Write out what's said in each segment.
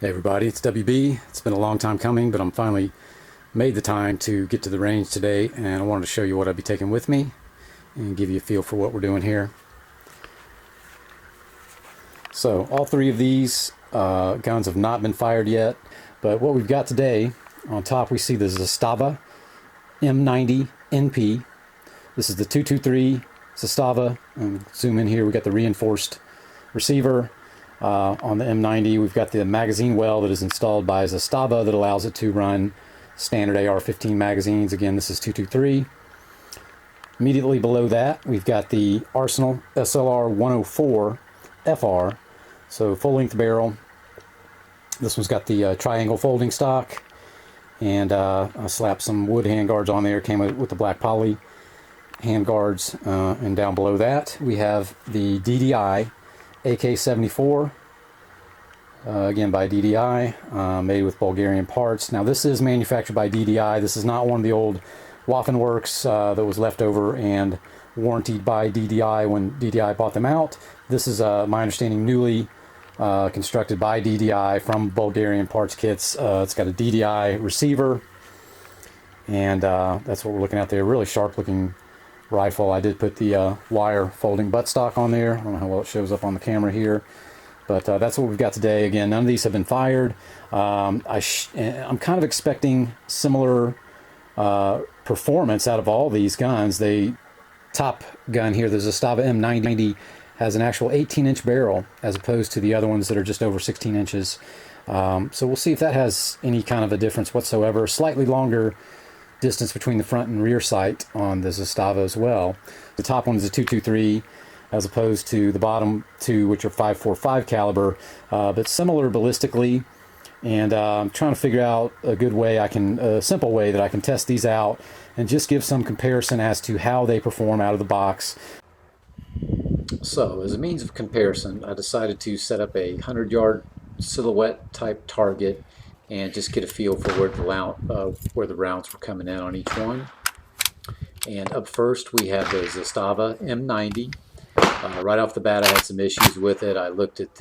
Hey everybody, it's WB. It's been a long time coming, but I'm finally made the time to get to the range today, and I wanted to show you what I'd be taking with me and give you a feel for what we're doing here. So all three of these guns have not been fired yet, but what we've got today, on top we see the Zastava M90 NP. This is the 223 Zastava. Zoom in here, we got the reinforced receiver. On the M90, we've got the magazine well that is installed by Zastava that allows it to run standard AR-15 magazines. Again, this is 223. Immediately below that, we've got the Arsenal SLR 104 FR, so full-length barrel. This one's got the triangle folding stock, and I slapped some wood handguards on there. Came with the black poly handguards, and down below that, we have the Ddi Ak-74, again by Ddi, made with Bulgarian parts. Now this is manufactured by Ddi. This is not one of the old Waffenwerks that was left over and warrantied by Ddi when Ddi bought them out. This is, my understanding, newly constructed by Ddi from Bulgarian parts kits. It's got a Ddi receiver, and that's what we're looking at there. Really sharp looking rifle. I did put the wire folding buttstock on there. I don't know how well it shows up on the camera here, but that's what we've got today. Again, none of these have been fired. I'm kind of expecting similar performance out of all these guns. The top gun here, the Zastava M90, has an actual 18-inch barrel as opposed to the other ones that are just over 16 inches. So we'll see if that has any kind of a difference whatsoever. Slightly longer distance between the front and rear sight on the Zastava as well. The top one is a 223 as opposed to the bottom two, which are 5.45 caliber, but similar ballistically. And I'm trying to figure out a good way a simple way that I can test these out and just give some comparison as to how they perform out of the box. So as a means of comparison, I decided to set up a 100-yard silhouette type target and just get a feel for where the rounds were coming in on each one. And up first we have the Zastava M90. Right off the bat I had some issues with it. I looked at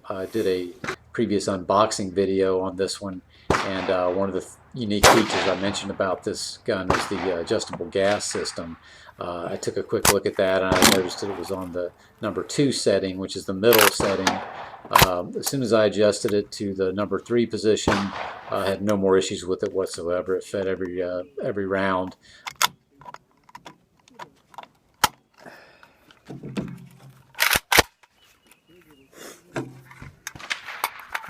I did a previous unboxing video on this one, and one of the unique features I mentioned about this gun was the adjustable gas system. I took a quick look at that, and I noticed that it was on the number 2 setting, which is the middle setting. As soon as I adjusted it to the number 3 position, I had no more issues with it whatsoever. It fed every round.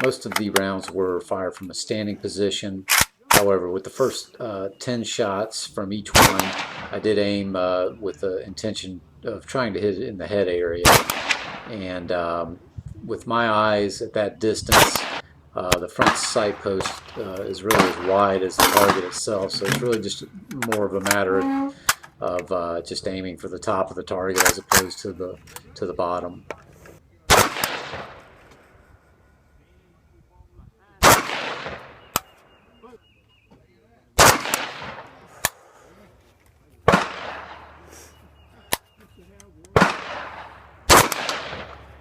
Most of the rounds were fired from a standing position. However, with the first 10 shots from each one, I did aim with the intention of trying to hit it in the head area. And with my eyes at that distance, the front sight post is really as wide as the target itself, so it's really just more of a matter of just aiming for the top of the target as opposed to the bottom.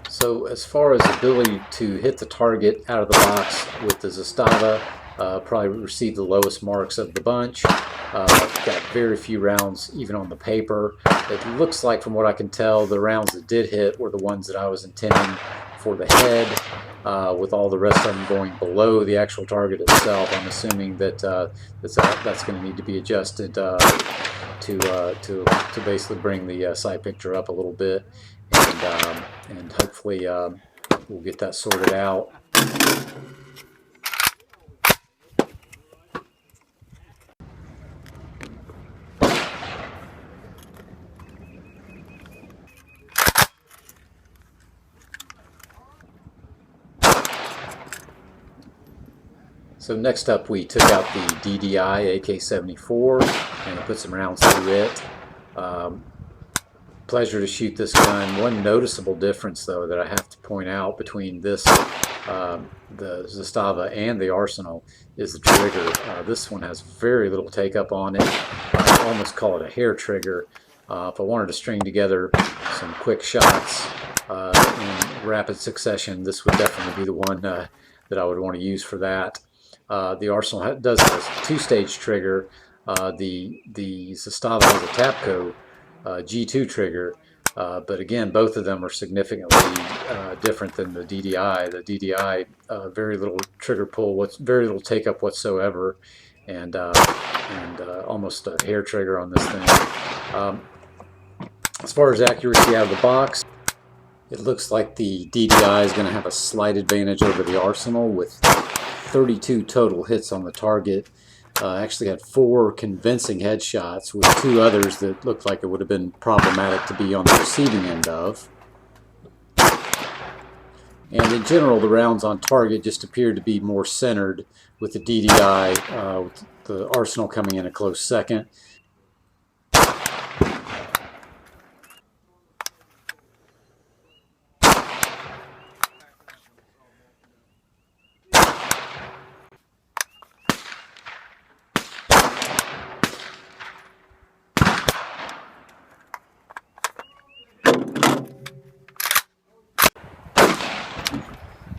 So as far as ability to hit the target out of the box with the Zastava, probably received the lowest marks of the bunch. Got very few rounds even on the paper. It looks like, from what I can tell, the rounds that did hit were the ones that I was intending for the head, with all the rest of them going below the actual target itself. I'm assuming that that's going to need to be adjusted to basically bring the sight picture up a little bit, and hopefully we'll get that sorted out. So next up, we took out the Ddi Ak-74 and put some rounds through it. Pleasure to shoot this gun. One noticeable difference, though, that I have to point out between this, the Zastava and the Arsenal, is the trigger. This one has very little take up on it. I almost call it a hair trigger. If I wanted to string together some quick shots in rapid succession, this would definitely be the one that I would want to use for that. The Arsenal does have a two-stage trigger. The Zastava has a Tapco G2 trigger, but again, both of them are significantly different than the DDI. The DDI, very little trigger pull, very little take up whatsoever, and almost a hair trigger on this thing. As far as accuracy out of the box, it looks like the DDI is going to have a slight advantage over the Arsenal with 32 total hits on the target. Actually had 4 convincing headshots with 2 others that looked like it would have been problematic to be on the receiving end of. And in general, the rounds on target just appeared to be more centered with the DDI, with the Arsenal coming in a close second.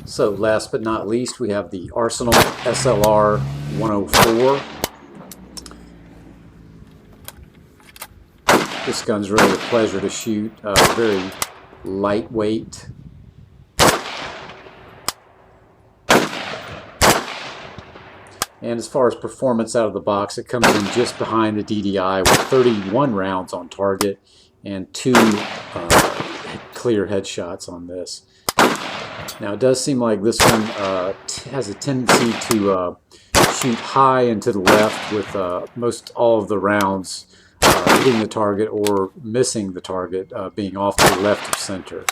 So last but not least, we have the Arsenal SLR 104. This gun's really a pleasure to shoot, very lightweight. And as far as performance out of the box, it comes in just behind the DDI with 31 rounds on target and 2 clear headshots on this. Now it does seem like this one has a tendency to shoot high and to the left, with most all of the rounds hitting the target or missing the target, being off to the left of center.